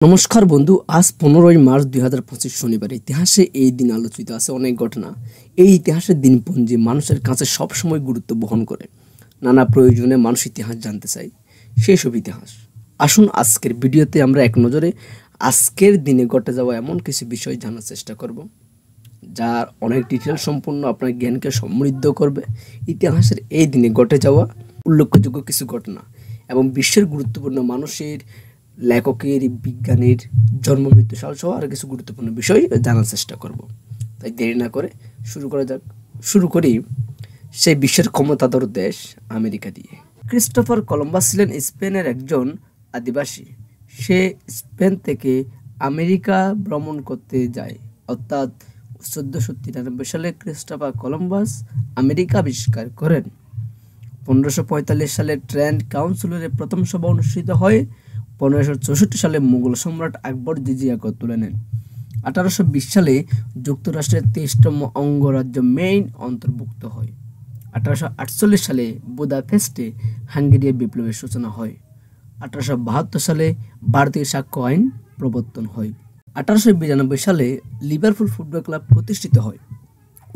নমস্কার বন্ধু, আজ 15ই মার্চ 2025 শনিবার। ইতিহাসে এই দিন আলোচিত আছে অনেক ঘটনা। এই ইতিহাসের দিনপঞ্জি মানুষের কাছে সবসময় গুরুত্ব বহন করে। নানা প্রয়োজনে মানুষ ইতিহাস জানতে চায়, সেসব ইতিহাস। আসুন আজকের ভিডিওতে আমরা এক নজরে আজকের দিনে ঘটে যাওয়া এমন কিছু বিষয় জানার চেষ্টা করব, যার অনেক ডিটেল সম্পূর্ণ আপনার জ্ঞানকে সমৃদ্ধ করবে। ইতিহাসের এই দিনে ঘটে যাওয়া উল্লেখযোগ্য কিছু ঘটনা এবং বিশ্বের গুরুত্বপূর্ণ মানুষের, লেখকের, বিজ্ঞানীর জন্ম মৃত্যু সাল সহ আর কিছু গুরুত্বপূর্ণ বিষয় জানার চেষ্টা করব। তাই দেরি না করে শুরু করা যাক। শুরু করি সেই বিশ্বের ক্ষমতাধর দেশ আমেরিকা দিয়ে। ক্রিস্টোফার কলম্বাস ছিলেন স্পেনের একজন আদিবাসী। সে স্পেন থেকে আমেরিকা ভ্রমণ করতে যায়, অর্থাৎ 1493 সালে ক্রিস্টোফার কলম্বাস আমেরিকা আবিষ্কার করেন। 1545 সালে ট্রেন্ট কাউন্সিলের প্রথম সভা অনুষ্ঠিত হয়। 1564 সালে মুঘল সম্রাট আকবর জিজিয়া কর তুলে নেন। 1820 সালে যুক্তরাষ্ট্রের 23তম অঙ্গরাজ্য মেইন অন্তর্ভুক্ত হয়। 1848 সালে বুদাপেস্টে হাঙ্গেরীয় বিপ্লবের সূচনা হয়। 1872 সালে ভারতীয় সাক্ষ্য আইন প্রবর্তন হয়। 1892 সালে লিভারপুল ফুটবল ক্লাব প্রতিষ্ঠিত হয়।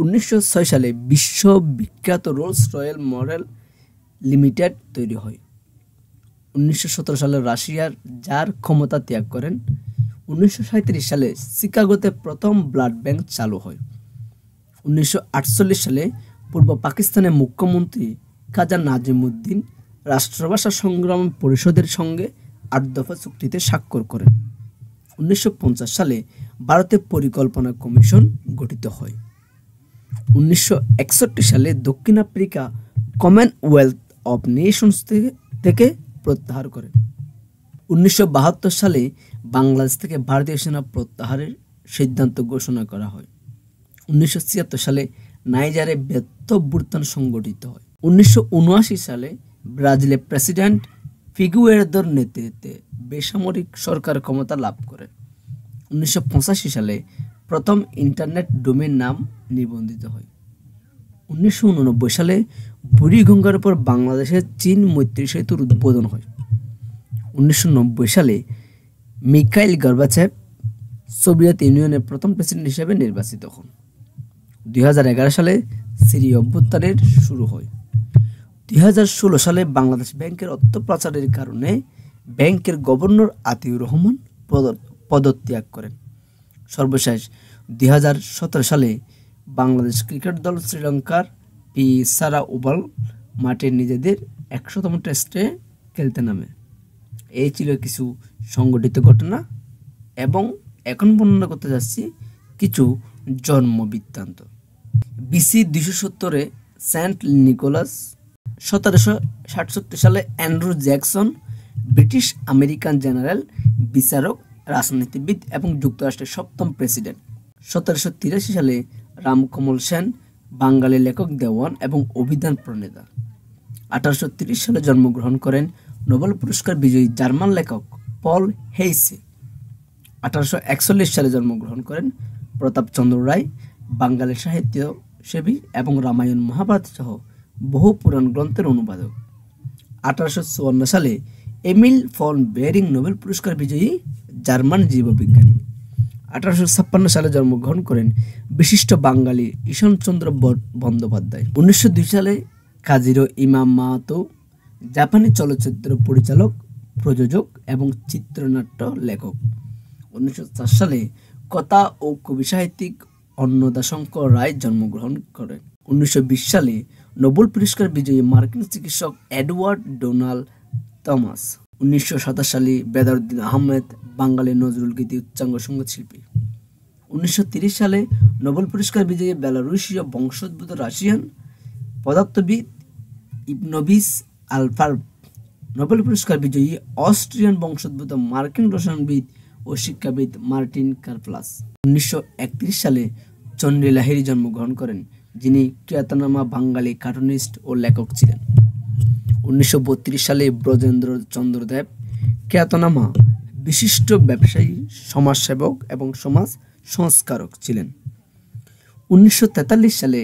1906 সালে বিশ্ববিখ্যাত রোলস রয়েল মডেল লিমিটেড তৈরি হয়। 1917 সালে রাশিয়ার জার ক্ষমতা ত্যাগ করেন। 1937 সালে শিকাগোতে প্রথম ব্লাড ব্যাংক চালু হয়। 1948 সালে পূর্ব পাকিস্তানের মুখ্যমন্ত্রী খাজা নাজিমুদ্দিন রাষ্ট্রভাষা সংগ্রাম পরিষদের সঙ্গে 8 দফা চুক্তিতে স্বাক্ষর করেন। 1950 সালে ভারতের পরিকল্পনা কমিশন গঠিত হয়। 1961 সালে দক্ষিণ আফ্রিকা কমনওয়েলথ অব নেশনস থেকে প্রত্যাহার করে। 1972 সালে বাংলাদেশ থেকে ভারতীয় সেনা প্রত্যাহারের সিদ্ধান্ত ঘোষণা করা হয়। 1976 সালে নাইজারে ব্যর্থ সংগঠিত হয়। 1979 সালে ব্রাজিলের প্রেসিডেন্ট ফিগুয়েরেদোর নেতৃত্বে বেসামরিক সরকার ক্ষমতা লাভ করে। 1985 সালে প্রথম ইন্টারনেট ডোমেইন নাম নিবন্ধিত হয়। 1989 সালে বুড়িগঙ্গার উপর বাংলাদেশের চীন মৈত্রী সেতুর উদ্বোধন হয়। 1990 সালে মিখাইল গর্বাচেভ সোভিয়েত ইউনিয়নের প্রথম প্রেসিডেন্ট হিসেবে নির্বাচিত হন। 2011 সালে সিরিয়া অভ্যুত্থানের শুরু হয়। 2016 সালে বাংলাদেশ ব্যাংকের অর্থ পাচারের কারণে ব্যাংকের গভর্নর আতিউর রহমান পদত্যাগ করেন। সর্বশেষ 2017 সালে বাংলাদেশ ক্রিকেট দল শ্রীলঙ্কার পিসারা ওভাল মাঠে নিজেদের 100তম টেস্টে খেলতে নামে। এই ছিল কিছু সংগঠিত ঘটনা এবং এখন বর্ণনা করতে যাচ্ছি কিছু জন্ম বৃত্তান্ত। BC 270-এ Saint Nicholas. 1767 সালে Andrew Jackson, British American general, বিচারক, রাজনীতিবিদ এবং যুক্তরাষ্ট্রের 7ম প্রেসিডেন্ট। 1783 সালে রামকমল সেন, বাঙালি লেখক, দেওয়ান এবং অভিধান প্রণেতা। 1830 সালে জন্মগ্রহণ করেন নোবেল পুরস্কার বিজয়ী জার্মান লেখক পল হেইসে। 1841 সালে জন্মগ্রহণ করেন প্রতাপচন্দ্র রায়, বাঙালি সাহিত্য সেবী এবং রামায়ণ মহাভারত সহ বহু পুরাণ গ্রন্থের অনুবাদক। 1854 সালে এমিল ফন বেরিং নোবেল পুরস্কার বিজয়ী জার্মান জীববিজ্ঞানী। 1856 সালে জন্মগ্রহণ করেন বিশিষ্ট বাঙালি ঈশ্বরচন্দ্র বন্দ্যোপাধ্যায়। 1902 সালে কাজীরো ইমাম মাহাতো, জাপানি চলচ্চিত্র পরিচালক, প্রযোজক এবং চিত্রনাট্য লেখক। 1904 সালে কথা ও কবি সাহিত্যিক অন্নদাশঙ্কর রায় জন্মগ্রহণ করেন। 1920 সালে নোবেল পুরস্কার বিজয়ী মার্কিন চিকিৎসক এডওয়ার্ড ডোনাল্ড থমাস। 1927 সালে বেদারউদ্দিন আহমেদ, বাঙালি নজরুল গীতি উচ্চাঙ্গ সঙ্গীত শিল্পী। 1930 সালে নোবেল পুরস্কার বিজয়ী বেলারুশীয় বংশোদ্ভূত রাশিয়ান পদার্থবিদ ইবনোভিচ আলফার্ব। নোবেল পুরস্কার বিজয়ী অস্ট্রিয়ান বংশোদ্ভূত মার্কিন রসায়নবিদ ও শিক্ষাবিদ মার্টিন কারপ্লাস। 1931 সালে চন্ডী লাহিড়ী জন্মগ্রহণ করেন, যিনি খ্যাতনামা বাঙালি কার্টুনিস্ট ও লেখক ছিলেন। 1932 সালে ব্রজেন্দ্র চন্দ্র দেব, খ্যাতনামা বিশিষ্ট ব্যবসায়ী, সমাজসেবক এবং সমাজ সংস্কারক ছিলেন। 1943 সালে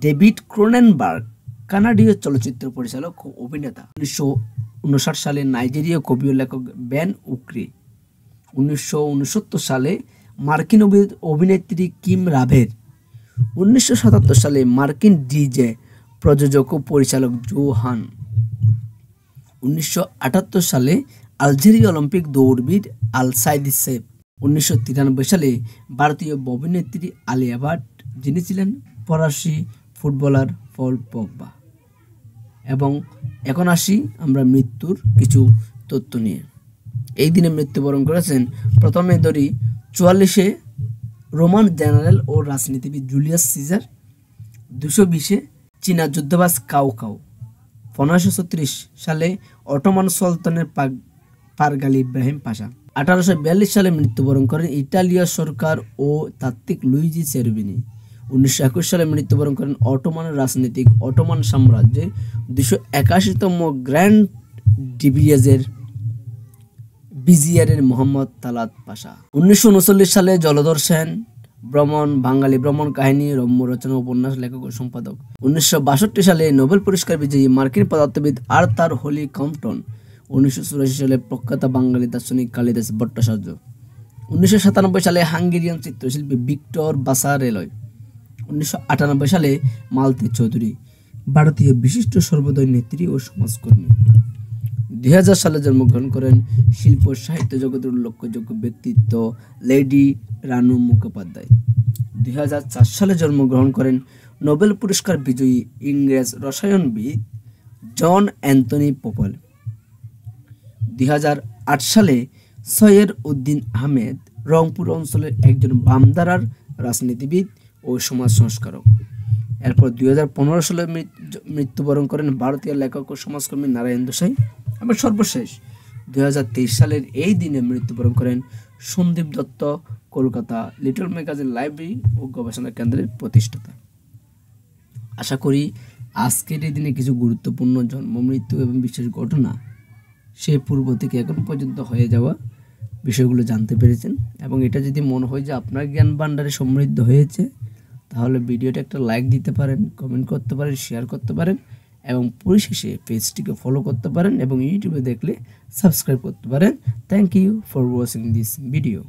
ডেভিড ক্রোনেনবার্গ, কানাডীয় চলচ্চিত্র পরিচালক ও অভিনেতা। 1959 সালে নাইজেরীয় কবি ও লেখক বেন উক্রি। 1969 সালে মার্কিন অভিনেত্রী কিম রাভের, 1977 সালে মার্কিন ডিজে প্রযোজক ও পরিচালক জোহান, 1978 সালে আলজেরিয়া অলিম্পিক দৌড়বিদ আল সাইদ সেফ, 1993 সালে ভারতীয় অভিনেত্রী আলিয়া ভাট, যিনি ছিলেন ফরাসি ফুটবলার পল পগবা। এবং এখন আসি আমরা মৃত্যুর কিছু তথ্য নিয়ে। এই দিনে মৃত্যুবরণ করেছেন, প্রথমে ধরি 44-এ রোমান জেনারেল ও রাজনীতিবিদ জুলিয়াস সিজার, 220-এ চীনা যুদ্ধবাজ কাও কাও, 1536 সালে অটোমান সুলতানের পারগালি ইব্রাহিম পাশা, 1842 সালে মৃত্যুবরণ করেন ইতালীয় সরকার ও তাত্ত্বিক লুইজি চেরুবিনি, 1921 সালে মৃত্যুবরণ করেন অটোমান রাজনীতিক অটোমান সাম্রাজ্যের 281তম গ্র্যান্ড ভিজিয়ারের মোহাম্মদ তালাত পাশা, 1939 সালে জলধর সেন, বাঙালি ভ্রমণ কাহিনী, রম্য রচনা, উপন্যাস লেখক ও সম্পাদক, 1962 সালে নোবেল পুরস্কার বিজয়ী মার্কিন পদার্থবিদ আর্থার হলি কম্পটন, 1984 সালে প্রখ্যাত বাঙালি দার্শনিক কালিদাস ভট্টাচার্য, 1997 সালে হাঙ্গেরিয়ান চিত্রশিল্পী ভিক্টর বাসারেলয়, 1998 সালে মালতী চৌধুরী, ভারতীয় বিশিষ্ট সর্বোদয় নেত্রী ও সমাজকর্মী। 2000 সালে জন্মগ্রহণ করেন শিল্প সাহিত্য জগতের উল্লেখযোগ্য ব্যক্তিত্ব লেডি রানু মুখোপাধ্যায়। 2004 সালে জন্মগ্রহণ করেন নোবেল পুরস্কার বিজয়ী ইংরেজ রসায়নবিদ জন অ্যান্থনি পোপল। 2008 সালে সৈয়দ উদ্দিন আহমেদ রংপুর অঞ্চলের একজন বামধারার রাজনীতিবিদ ও সমাজ সংস্কারক। এরপর 2015 সালে মৃত্যুবরণ করেন ভারতীয় লেখক ও সমাজকর্মী নারায়ণ দেশাই। এবং সর্বশেষ 2023 সালের এই দিনে মৃত্যুবরণ করেন Sandip Dutta, Kolkata little magazine library ও গবেষণা কেন্দ্রের প্রতিষ্ঠাতা। আশা করি আজকের এই দিনে কিছু গুরুত্বপূর্ণ জন্ম, মৃত্যু এবং বিশেষ ঘটনা সেই পূর্ব থেকে এখন পর্যন্ত হয়ে যাওয়া বিষয়গুলো জানতে পেরেছেন। এবং এটা যদি মনে হয় যে আপনার জ্ঞান ভাণ্ডারে সমৃদ্ধ হয়েছে, তাহলে ভিডিওটা একটা লাইক দিতে পারেন, কমেন্ট করতে পারেন, শেয়ার করতে পারেন এবং পরিশেষে পেজটিকে ফলো করতে পারেন এবং ইউটিউবে দেখলে সাবস্ক্রাইব করতে পারেন। Thank you for watching this video.